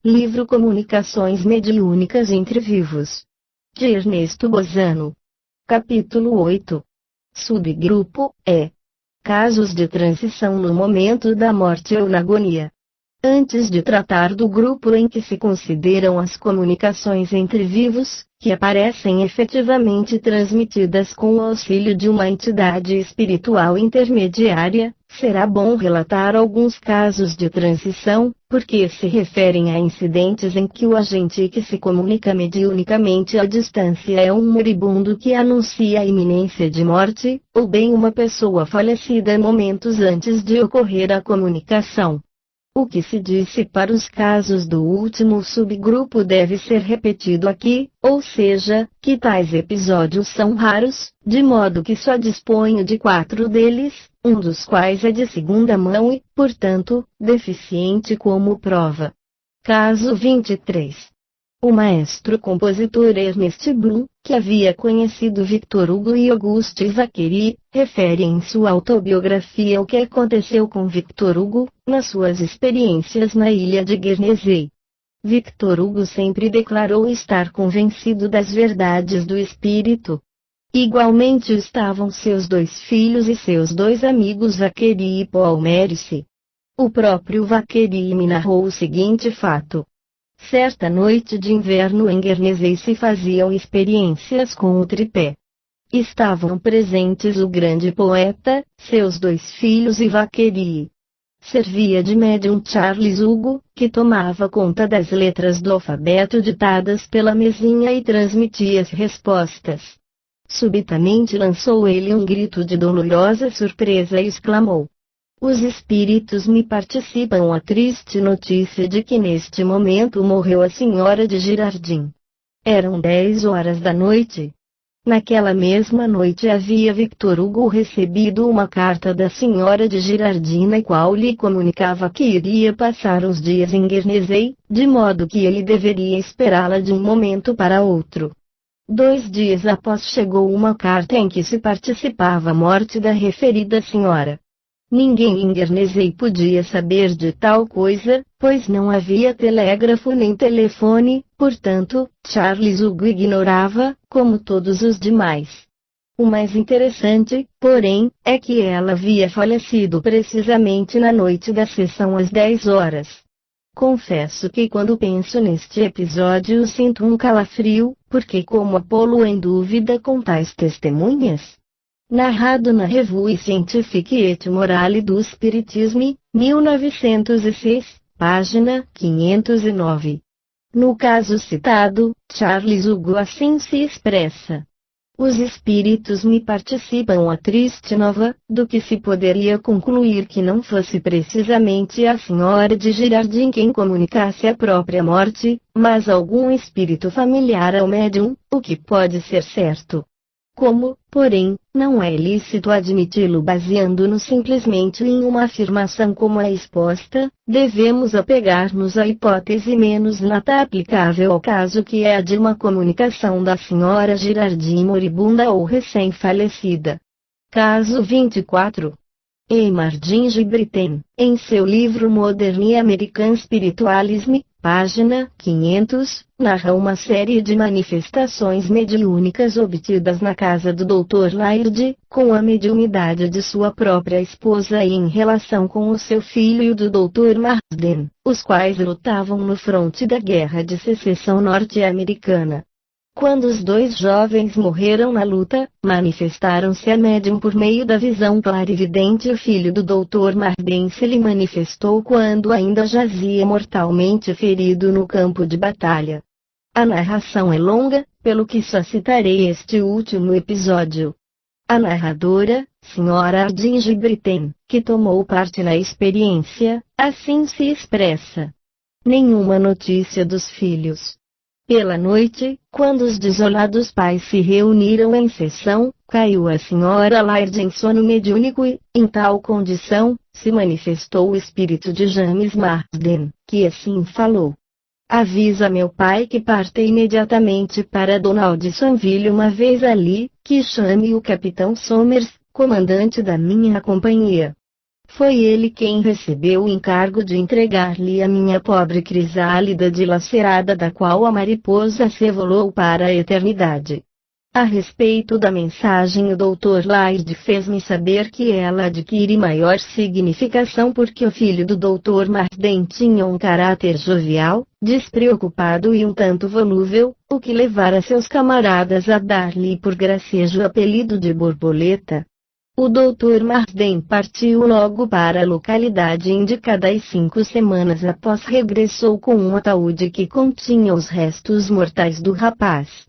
Livro Comunicações Mediúnicas entre Vivos, de Ernesto Bozano. Capítulo 8. Subgrupo E. Casos de transição no momento da morte ou na agonia. Antes de tratar do grupo em que se consideram as comunicações entre vivos, que aparecem efetivamente transmitidas com o auxílio de uma entidade espiritual intermediária, será bom relatar alguns casos de transição, porque se referem a incidentes em que o agente que se comunica mediunicamente à distância é um moribundo que anuncia a iminência de morte, ou bem uma pessoa falecida momentos antes de ocorrer a comunicação. O que se disse para os casos do último subgrupo deve ser repetido aqui, ou seja, que tais episódios são raros, de modo que só disponho de 4 deles, um dos quais é de segunda mão e, portanto, deficiente como prova. Caso 23. O maestro-compositor Ernest Bloom, que havia conhecido Victor Hugo e Auguste Zachary, refere em sua autobiografia o que aconteceu com Victor Hugo, nas suas experiências na ilha de Guernesey. Victor Hugo sempre declarou estar convencido das verdades do espírito. Igualmente estavam seus 2 filhos e seus 2 amigos Zachary e Paul Merice. O próprio Zachary me narrou o seguinte fato. Certa noite de inverno em Guernesey se faziam experiências com o tripé. Estavam presentes o grande poeta, seus 2 filhos e Zachary. Servia de médium Charles Hugo, que tomava conta das letras do alfabeto ditadas pela mesinha e transmitia as respostas. Subitamente lançou ele um grito de dolorosa surpresa e exclamou: "Os espíritos me participam a triste notícia de que neste momento morreu a senhora de Girardin." Eram 10 horas da noite. Naquela mesma noite havia Victor Hugo recebido uma carta da senhora de Girardin na qual lhe comunicava que iria passar uns dias em Guernesey, de modo que ele deveria esperá-la de um momento para outro. 2 dias após chegou uma carta em que se participava a morte da referida senhora. Ninguém em Guernesey podia saber de tal coisa, pois não havia telégrafo nem telefone, portanto, Charles Hugo ignorava, como todos os demais. O mais interessante, porém, é que ela havia falecido precisamente na noite da sessão às 10 horas. Confesso que quando penso neste episódio sinto um calafrio, porque como pô-lo em dúvida com tais testemunhas? Narrado na Revue Scientifique et Morale du Spiritisme, 1906, página 509. No caso citado, Charles Hugo assim se expressa: "Os espíritos me participam a triste nova, do que se poderia concluir que não fosse precisamente a senhora de Girardin quem comunicasse a própria morte, mas algum espírito familiar ao médium, o que pode ser certo. Como, porém, não é lícito admiti-lo baseando-nos simplesmente em uma afirmação como a exposta, devemos apegar-nos à hipótese menos lata aplicável ao caso que é a de uma comunicação da senhora Girardin moribunda ou recém-falecida." Caso 24. Eymardin Gibritten, em seu livro Modern American Spiritualism, página 500, narra uma série de manifestações mediúnicas obtidas na casa do Dr. Laird, com a mediunidade de sua própria esposa e em relação com o seu filho e o do Dr. Marsden, os quais lutavam no fronte da Guerra de Secessão norte-americana. Quando os 2 jovens morreram na luta, manifestaram-se a médium por meio da visão clarividente. O filho do Dr. Marsden se lhe manifestou quando ainda jazia mortalmente ferido no campo de batalha. A narração é longa, pelo que só citarei este último episódio. A narradora, Sra. Ardin Gibritten, que tomou parte na experiência, assim se expressa: "Nenhuma notícia dos filhos. Pela noite, quando os desolados pais se reuniram em sessão, caiu a senhora Laird em sono mediúnico e, em tal condição, se manifestou o espírito de James Marsden, que assim falou: Avisa meu pai que parte imediatamente para Donaldsonville uma vez ali, que chame o capitão Somers, comandante da minha companhia." Foi ele quem recebeu o encargo de entregar-lhe a minha pobre crisálida dilacerada, da qual a mariposa se volou para a eternidade. A respeito da mensagem, o Dr. Laird fez-me saber que ela adquire maior significação porque o filho do Dr. Marsden tinha um caráter jovial, despreocupado e um tanto volúvel, o que levara seus camaradas a dar-lhe por gracejo o apelido de Borboleta. O Dr. Marsden partiu logo para a localidade indicada e 5 semanas após regressou com um ataúde que continha os restos mortais do rapaz.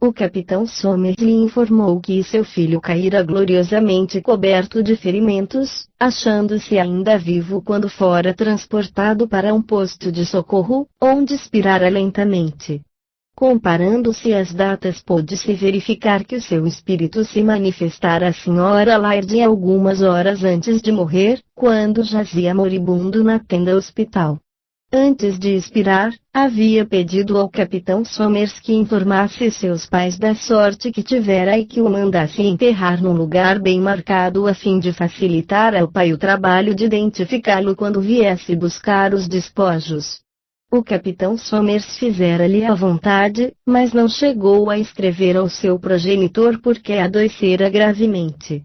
O capitão Somers lhe informou que seu filho caíra gloriosamente coberto de ferimentos, achando-se ainda vivo quando fora transportado para um posto de socorro, onde expirara lentamente. Comparando-se as datas, pôde-se verificar que o seu espírito se manifestara à Sra. Laird algumas horas antes de morrer, quando jazia moribundo na tenda hospital. Antes de expirar, havia pedido ao capitão Somers que informasse seus pais da sorte que tivera e que o mandasse enterrar num lugar bem marcado a fim de facilitar ao pai o trabalho de identificá-lo quando viesse buscar os despojos. O capitão Somers fizera-lhe a vontade, mas não chegou a escrever ao seu progenitor porque adoecera gravemente.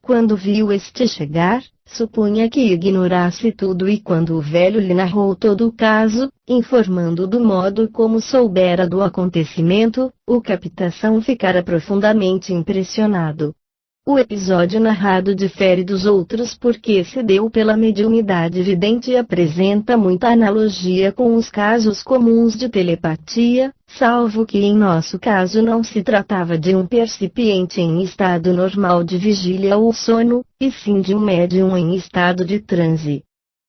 Quando viu este chegar, supunha que ignorasse tudo e quando o velho lhe narrou todo o caso, informando do modo como soubera do acontecimento, o capitão ficara profundamente impressionado. O episódio narrado difere dos outros porque se deu pela mediunidade vidente e apresenta muita analogia com os casos comuns de telepatia, salvo que em nosso caso não se tratava de um percipiente em estado normal de vigília ou sono, e sim de um médium em estado de transe.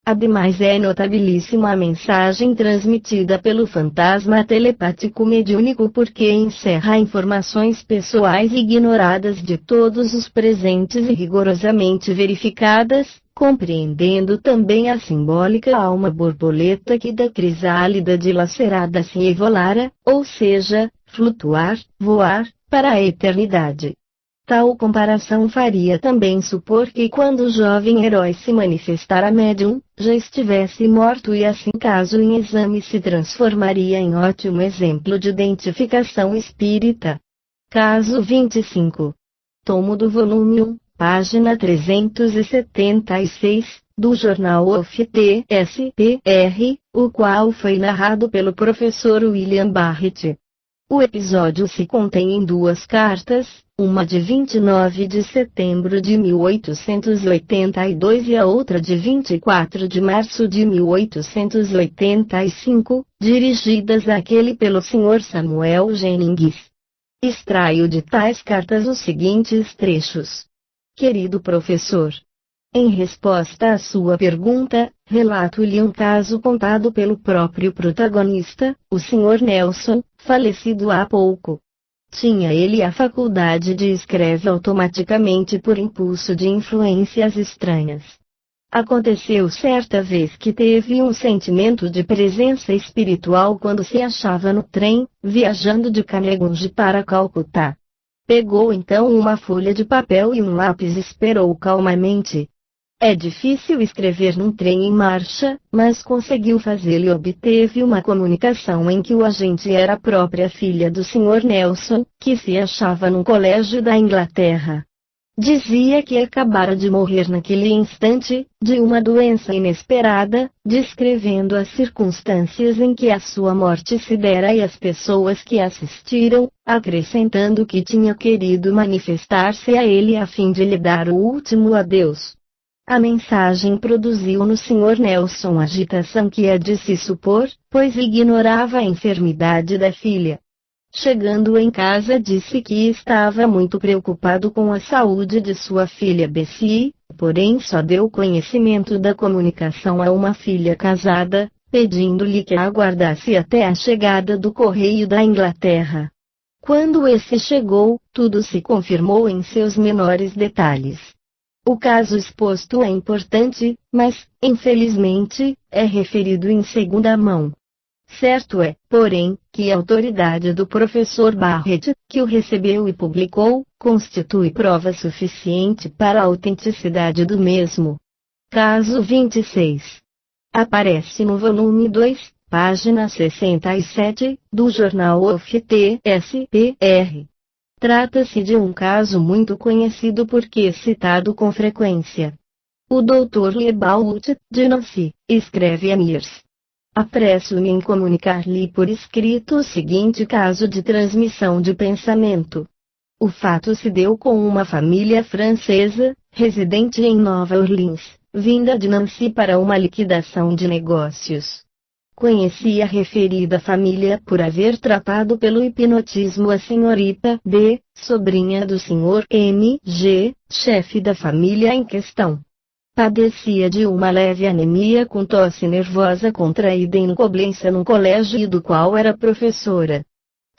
Ademais, é notabilíssima a mensagem transmitida pelo fantasma telepático mediúnico porque encerra informações pessoais ignoradas de todos os presentes e rigorosamente verificadas, compreendendo também a simbólica alma borboleta que da crisálida dilacerada se evolara, ou seja, flutuar, voar, para a eternidade. Tal comparação faria também supor que quando o jovem herói se manifestara médium, já estivesse morto e assim caso em exame se transformaria em ótimo exemplo de identificação espírita. Caso 25. Tomo do volume 1, página 376, do jornal OFT-SPR, o qual foi narrado pelo professor William Barrett. O episódio se contém em 2 cartas, uma de 29 de setembro de 1882 e a outra de 24 de março de 1885, dirigidas àquele pelo Sr. Samuel Jennings. Extraio de tais cartas os seguintes trechos. Querido professor, em resposta à sua pergunta, relato-lhe um caso contado pelo próprio protagonista, o Sr. Nelson, falecido há pouco. Tinha ele a faculdade de escrever automaticamente por impulso de influências estranhas. Aconteceu certa vez que teve um sentimento de presença espiritual quando se achava no trem, viajando de Kanegunji para Calcutá. Pegou então uma folha de papel e um lápis e esperou calmamente. É difícil escrever num trem em marcha, mas conseguiu fazê-lo e obteve uma comunicação em que o agente era a própria filha do Sr. Nelson, que se achava num colégio da Inglaterra. Dizia que acabara de morrer naquele instante, de uma doença inesperada, descrevendo as circunstâncias em que a sua morte se dera e as pessoas que assistiram, acrescentando que tinha querido manifestar-se a ele a fim de lhe dar o último adeus. A mensagem produziu no Sr. Nelson agitação que é de se supor, pois ignorava a enfermidade da filha. Chegando em casa disse que estava muito preocupado com a saúde de sua filha Bessie, porém só deu conhecimento da comunicação a uma filha casada, pedindo-lhe que a aguardasse até a chegada do correio da Inglaterra. Quando esse chegou, tudo se confirmou em seus menores detalhes. O caso exposto é importante, mas, infelizmente, é referido em segunda mão. Certo é, porém, que a autoridade do professor Barrett, que o recebeu e publicou, constitui prova suficiente para a autenticidade do mesmo. Caso 26. Aparece no volume 2, página 67, do jornal OFT-SPR. Trata-se de um caso muito conhecido porque citado com frequência. O Dr. Lebault, de Nancy, escreve a Mirs. Apresso-me em comunicar-lhe por escrito o seguinte caso de transmissão de pensamento. O fato se deu com uma família francesa, residente em Nova Orleans, vinda de Nancy para uma liquidação de negócios. Conheci a referida família por haver tratado pelo hipnotismo a senhorita B, sobrinha do Sr. M. G., chefe da família em questão. Padecia de uma leve anemia com tosse nervosa contraída em incoblência num colégio do qual era professora.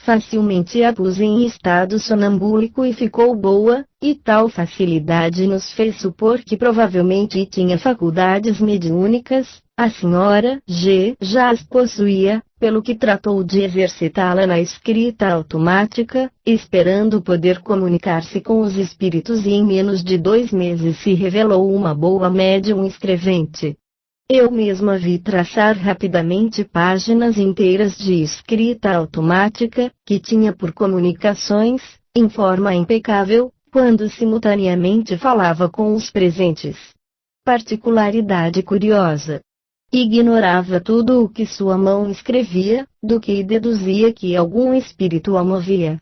Facilmente a pus em estado sonambúlico e ficou boa, e tal facilidade nos fez supor que provavelmente tinha faculdades mediúnicas. A senhora G já as possuía, pelo que tratou de exercitá-la na escrita automática, esperando poder comunicar-se com os espíritos, e em menos de 2 meses se revelou uma boa médium escrevente. Eu mesma vi traçar rapidamente páginas inteiras de escrita automática, que tinha por comunicações, em forma impecável, quando simultaneamente falava com os presentes. Particularidade curiosa. Ignorava tudo o que sua mão escrevia, do que deduzia que algum espírito a movia.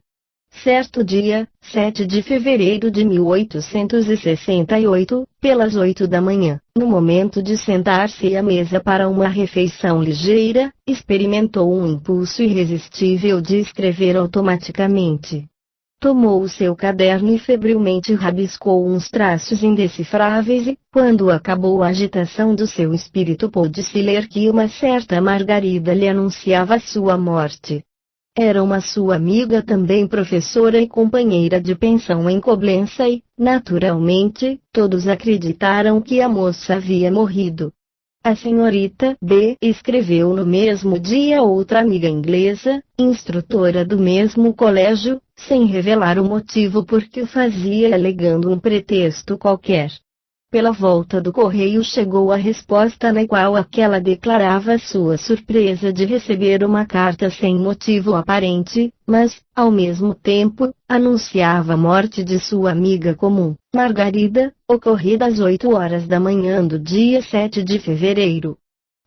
Certo dia, 7 de fevereiro de 1868, pelas 8 da manhã, no momento de sentar-se à mesa para uma refeição ligeira, experimentou um impulso irresistível de escrever automaticamente. Tomou o seu caderno e febrilmente rabiscou uns traços indecifráveis e, quando acabou a agitação do seu espírito, pôde-se ler que uma certa Margarida lhe anunciava sua morte. Era uma sua amiga, também professora e companheira de pensão em Coblença, e, naturalmente, todos acreditaram que a moça havia morrido. A senhorita B escreveu no mesmo dia outra amiga inglesa, instrutora do mesmo colégio, sem revelar o motivo por que o fazia, alegando um pretexto qualquer. Pela volta do correio chegou a resposta, na qual aquela declarava sua surpresa de receber uma carta sem motivo aparente, mas, ao mesmo tempo, anunciava a morte de sua amiga comum, Margarida, ocorrida às 8 horas da manhã do dia 7 de fevereiro.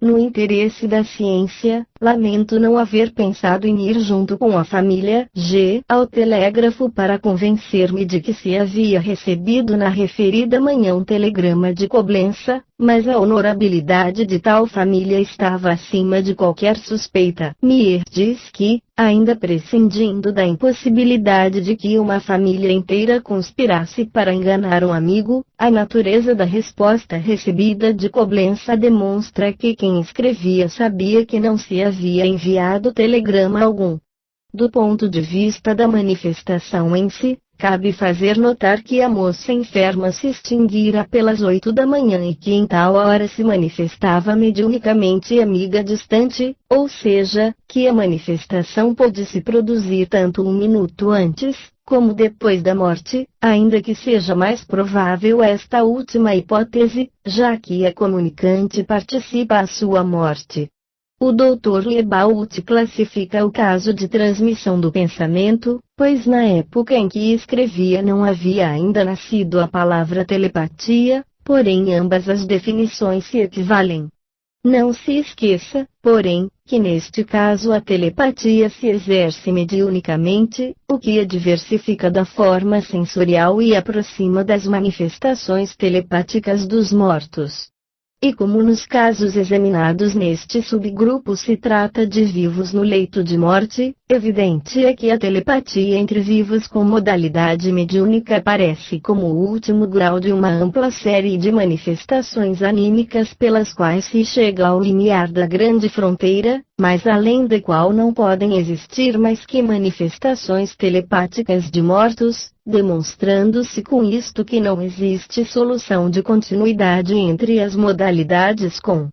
No interesse da ciência, lamento não haver pensado em ir junto com a família G ao telégrafo para convencer-me de que se havia recebido na referida manhã um telegrama de Coblença, mas a honorabilidade de tal família estava acima de qualquer suspeita. Mier diz que, ainda prescindindo da impossibilidade de que uma família inteira conspirasse para enganar um amigo, a natureza da resposta recebida de Coblença demonstra que quem escrevia sabia que não se havia enviado telegrama algum. Do ponto de vista da manifestação em si, cabe fazer notar que a moça enferma se extinguira pelas 8 da manhã e que em tal hora se manifestava mediunicamente amiga distante, ou seja, que a manifestação pôde se produzir tanto 1 minuto antes, como depois da morte, ainda que seja mais provável esta última hipótese, já que a comunicante participa à sua morte. O Dr. Lebault classifica o caso de transmissão do pensamento, pois na época em que escrevia não havia ainda nascido a palavra telepatia, porém ambas as definições se equivalem. Não se esqueça, porém, que neste caso a telepatia se exerce mediunicamente, o que a diversifica da forma sensorial e aproxima das manifestações telepáticas dos mortos. E como nos casos examinados neste subgrupo se trata de vivos no leito de morte, evidente é que a telepatia entre vivos com modalidade mediúnica aparece como o último grau de uma ampla série de manifestações anímicas pelas quais se chega ao limiar da grande fronteira, mais além da qual não podem existir mais que manifestações telepáticas de mortos, demonstrando-se com isto que não existe solução de continuidade entre as modalidades com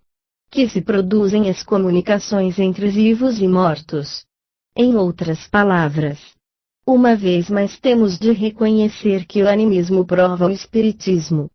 que se produzem as comunicações entre vivos e mortos. Em outras palavras, uma vez mais temos de reconhecer que o animismo prova o espiritismo.